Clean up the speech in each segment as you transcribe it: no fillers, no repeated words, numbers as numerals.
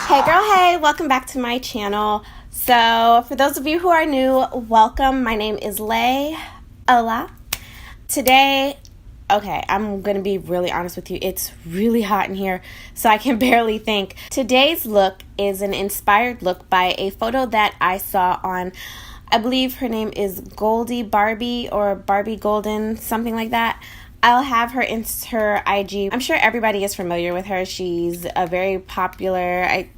Hey girl, hey, welcome back to my channel. So for those of you who are new, welcome. My name is Lay. Hola. Today, okay, I'm gonna be really honest with you. It's really hot in here, so I can barely think. Today's look is an inspired look by a photo that I saw on, I believe her name is Goldie Barbie or Barbie Golden, something like that. I'll have her IG. I'm sure everybody is familiar with her. She's a very popular, I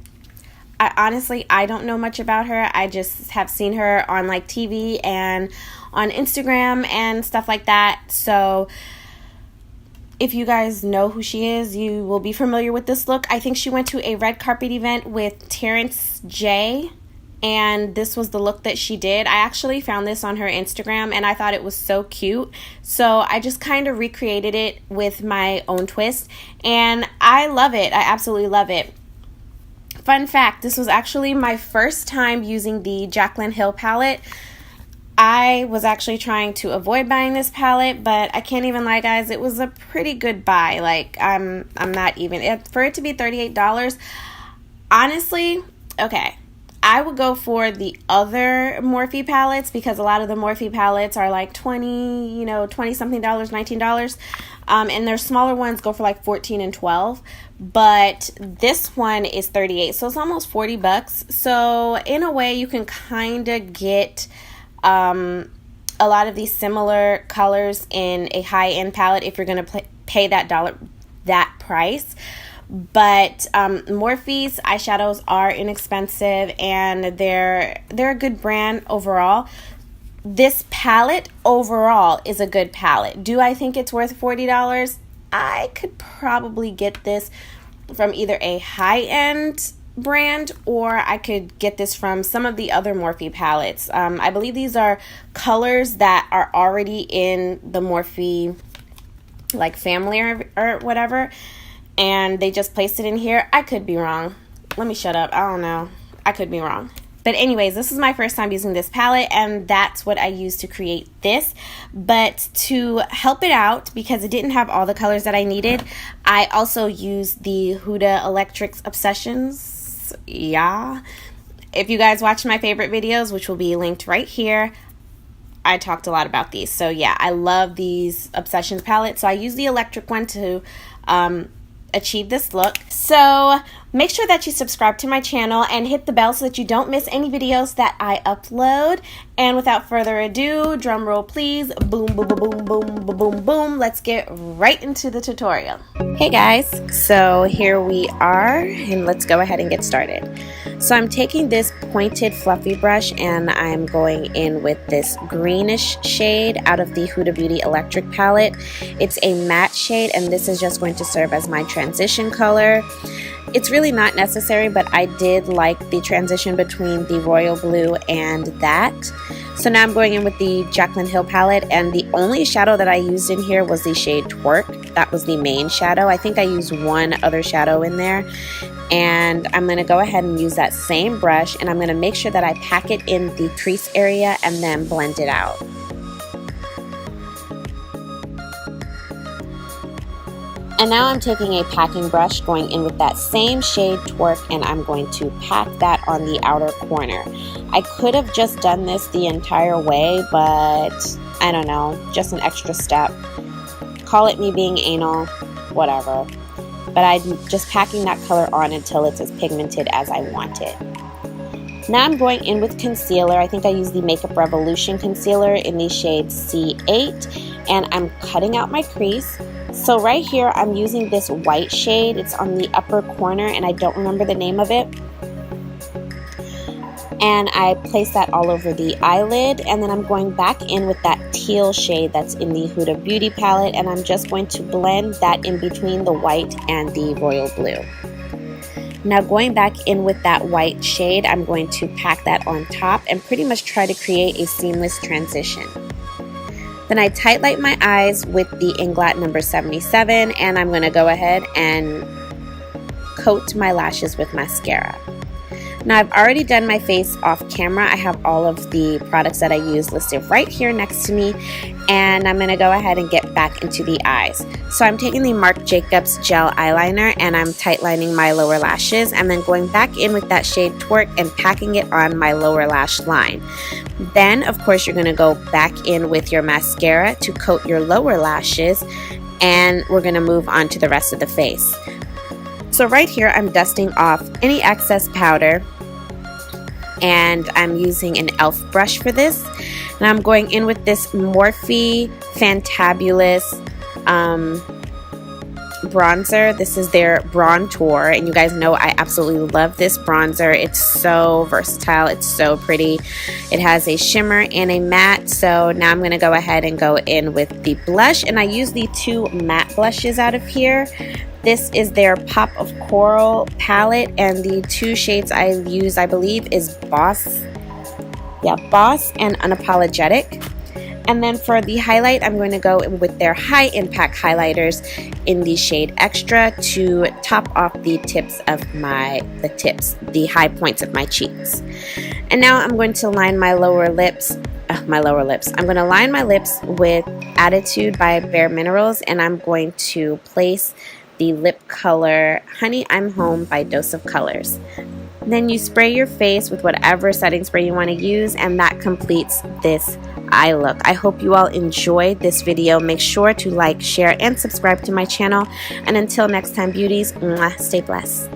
honestly, I don't know much about her. I just have seen her on like TV and on Instagram and stuff like that. So if you guys know who she is, you will be familiar with this look. I think she went to a red carpet event with Terrence J, and this was the look that she did. I actually found this on her Instagram and I thought it was so cute. So I just kind of recreated it with my own twist and I love it. I absolutely love it. Fun fact, this was actually my first time using the Jaclyn Hill palette. I was actually trying to avoid buying this palette, but I can't even lie, guys, it was a pretty good buy. Like, I'm not even, for it to be $38, honestly, okay, I would go for the other Morphe palettes because a lot of the Morphe palettes are like 20 something dollars, $19. And their smaller ones go for like 14 and 12, but this one is 38, so it's almost 40 bucks. So in a way, you can kind of get a lot of these similar colors in a high-end palette if you're going to pay that price. But Morphe's eyeshadows are inexpensive and they're a good brand overall. This palette overall is a good palette. Do I think it's worth $40? I could probably get this from either a high-end brand or I could get this from some of the other Morphe palettes. I believe these are colors that are already in the Morphe like family or whatever, and they just placed it in here. I could be wrong. Let me shut up. I don't know. I could be wrong. But anyways, this is my first time using this palette, and that's what I used to create this. But to help it out, because it didn't have all the colors that I needed, I also used the Huda Electrics Obsessions. Yeah. If you guys watch my favorite videos, which will be linked right here, I talked a lot about these. So yeah, I love these Obsessions palettes. So I used the electric one to achieve this look. So make sure that you subscribe to my channel and hit the bell so that you don't miss any videos that I upload. And without further ado, drum roll please, boom, boom, boom, boom, boom, boom, boom, boom. Let's get right into the tutorial. Hey guys, so here we are and let's go ahead and get started. So I'm taking this pointed fluffy brush and I'm going in with this greenish shade out of the Huda Beauty Electric palette. It's a matte shade and this is just going to serve as my transition color. It's really not necessary, but I did like the transition between the royal blue and that. So now I'm going in with the Jaclyn Hill palette, and the only shadow that I used in here was the shade Twerk. That was the main shadow. I think I used one other shadow in there. And I'm going to go ahead and use that same brush, and I'm going to make sure that I pack it in the crease area and then blend it out. And now I'm taking a packing brush, going in with that same shade Twerk, and I'm going to pack that on the outer corner. I could have just done this the entire way, but I don't know, just an extra step. Call it me being anal, whatever. But I'm just packing that color on until it's as pigmented as I want it. Now I'm going in with concealer. I think I used the Makeup Revolution concealer in the shade C8, and I'm cutting out my crease. So right here I'm using this white shade. It's on the upper corner and I don't remember the name of it. And I place that all over the eyelid, and then I'm going back in with that teal shade that's in the Huda Beauty palette, and I'm just going to blend that in between the white and the royal blue. Now going back in with that white shade, I'm going to pack that on top and pretty much try to create a seamless transition. Then I tight light my eyes with the Inglot number 77, and I'm going to go ahead and coat my lashes with mascara. Now I've already done my face off camera. I have all of the products that I use listed right here next to me, and I'm going to go ahead and get back into the eyes. So I'm taking the Marc Jacobs gel eyeliner and I'm tightlining my lower lashes, and then going back in with that shade Twerk and packing it on my lower lash line. Then of course you're going to go back in with your mascara to coat your lower lashes, and we're going to move on to the rest of the face. So right here I'm dusting off any excess powder, and I'm using an e.l.f. brush for this, and I'm going in with this Morphe Fantabulous bronzer. This is their Bronzer, and you guys know I absolutely love this bronzer. It's so versatile, it's so pretty. It has a shimmer and a matte. So now I'm going to go ahead and go in with the blush, and I use the two matte blushes out of here. This is their Pop of Coral palette, and the two shades I use, I believe, is Boss. Yeah, Boss and Unapologetic. And then for the highlight, I'm going to go in with their high impact highlighters in the shade Extra to top off the tips of the high points of my cheeks. And now I'm going to line my lower lips. I'm going to line my lips with Attitude by Bare Minerals, and I'm going to place the lip color Honey I'm Home by Dose of Colors. Then you spray your face with whatever setting spray you want to use, and that completes this eye look. I hope you all enjoyed this video. Make sure to like, share, and subscribe to my channel. And until next time, beauties, stay blessed.